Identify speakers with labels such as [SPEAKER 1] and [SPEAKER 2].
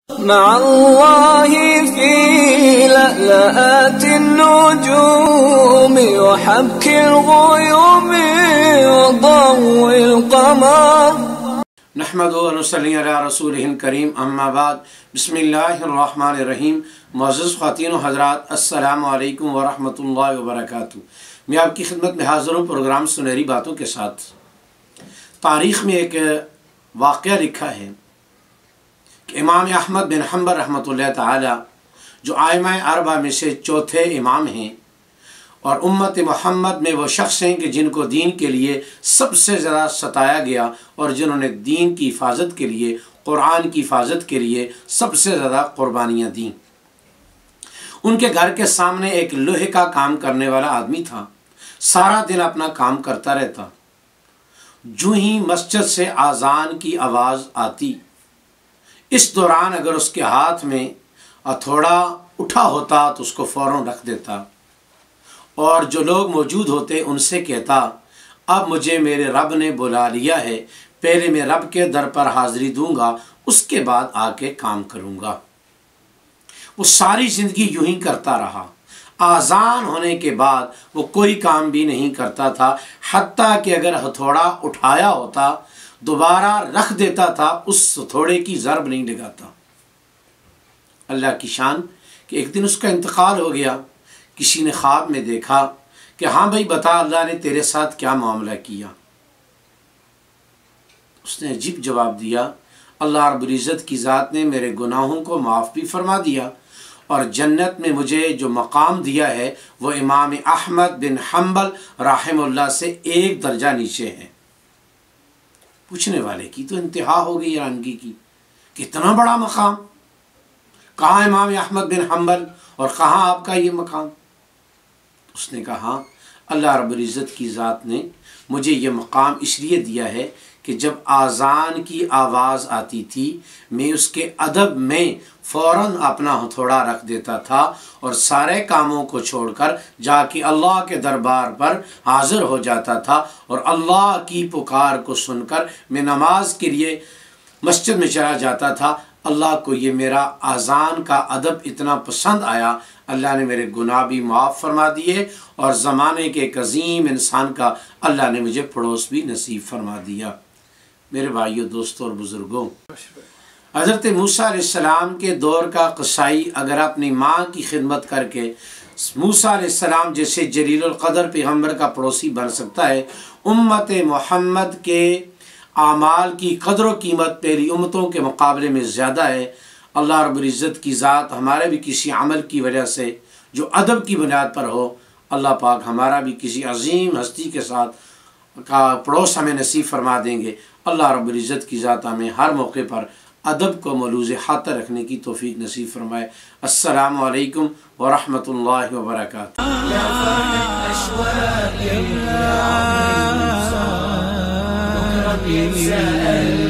[SPEAKER 1] مع الله في لألآت النجوم وحبك الغيوم وضوء القمر
[SPEAKER 2] نحمد و نصلی علی رسولہ الکریم اما بعد بسم اللہ الرحمن الرحیم۔ معزز خواتین و حضرات، السلام علیکم ورحمۃ اللہ وبرکاتہ۔ میں آپ کی خدمت میں حاضر ہوں پروگرام سنہری باتوں کے ساتھ۔ تاریخ میں ایک واقعہ لکھا ہے کہ امام احمد بن حنبل رحمۃ اللہ تعالی، جو ائمہ اربعہ میں سے چوتھے امام ہیں اور امت محمد میں وہ شخص ہیں کہ جن کو دین کے لیے سب سے زیادہ ستایا گیا اور جنہوں نے دین کی حفاظت کے لیے، قرآن کی حفاظت کے لیے سب سے زیادہ قربانیاں دیں۔ ان کے گھر کے سامنے ایک لوہے کا کام کرنے والا آدمی تھا، سارا دن اپنا کام کرتا رہتا۔ جو ہی مسجد سے اذان کی آواز آتی، اس دوران اگر اس کے ہاتھ میں ہتھوڑا اٹھا ہوتا تو اس کو فوراً رکھ دیتا، اور جو لوگ موجود ہوتے ان سے کہتا، اب مجھے میرے رب نے بلا لیا ہے، پہلے میں رب کے در پر حاضری دوں گا، اس کے بعد آ کے کام کروں گا۔ وہ ساری زندگی یوں ہی کرتا رہا۔ اذان ہونے کے بعد وہ کوئی کام بھی نہیں کرتا تھا، حتیٰ کہ اگر ہتھوڑا اٹھایا ہوتا دوبارہ رکھ دیتا تھا، اس ہتھوڑے کی ضرب نہیں لگاتا۔ اللہ کی شان کہ ایک دن اس کا انتقال ہو گیا۔ کسی نے خواب میں دیکھا کہ ہاں بھائی بتا، اللہ نے تیرے ساتھ کیا معاملہ کیا؟ اس نے عجیب جواب دیا، اللہ رب العزت کی ذات نے میرے گناہوں کو معاف بھی فرما دیا، اور جنت میں مجھے جو مقام دیا ہے وہ امام احمد بن حنبل رحمہ اللہ سے ایک درجہ نیچے ہے۔ پوچھنے والے کی تو انتہا ہو گئی حیرانگی کی، کتنا بڑا مقام! کہاں امام احمد بن حنبل اور کہاں آپ کا یہ مقام؟ اس نے کہا، اللہ رب العزت کی ذات نے مجھے یہ مقام اس لیے دیا ہے کہ جب اذان کی آواز آتی تھی، میں اس کے ادب میں فوراً اپنا ہتھوڑا رکھ دیتا تھا اور سارے کاموں کو چھوڑ کر جا کے اللہ کے دربار پر حاضر ہو جاتا تھا، اور اللہ کی پکار کو سن کر میں نماز کے لیے مسجد میں چلا جاتا تھا۔ اللہ کو یہ میرا اذان کا ادب اتنا پسند آیا، اللہ نے میرے گناہ بھی معاف فرما دیے، اور زمانے کے ایک عظیم انسان کا اللہ نے مجھے پڑوس بھی نصیب فرما دیا۔ میرے بھائیوں، دوستوں اور بزرگوں، حضرت موسیٰ علیہ السلام کے دور کا قصائی اگر اپنی ماں کی خدمت کر کے موسیٰ علیہ السلام جیسے جلیل القدر پیغمبر کا پڑوسی بن سکتا ہے، امت محمد کے اعمال کی قدر و قیمت پہلی امتوں کے مقابلے میں زیادہ ہے۔ اللہ رب العزت کی ذات ہمارے بھی کسی عمل کی وجہ سے جو ادب کی بنیاد پر ہو، اللہ پاک ہمارا بھی کسی عظیم ہستی کے ساتھ کا پڑوس ہمیں نصیب فرما دیں گے۔ اللہ رب العزت کی ذات ہمیں ہر موقع پر ادب کو ملوز خاطر رکھنے کی توفیق نصیب فرمائے۔ السلام علیکم ورحمۃ اللہ وبرکاتہ۔
[SPEAKER 1] يتساءل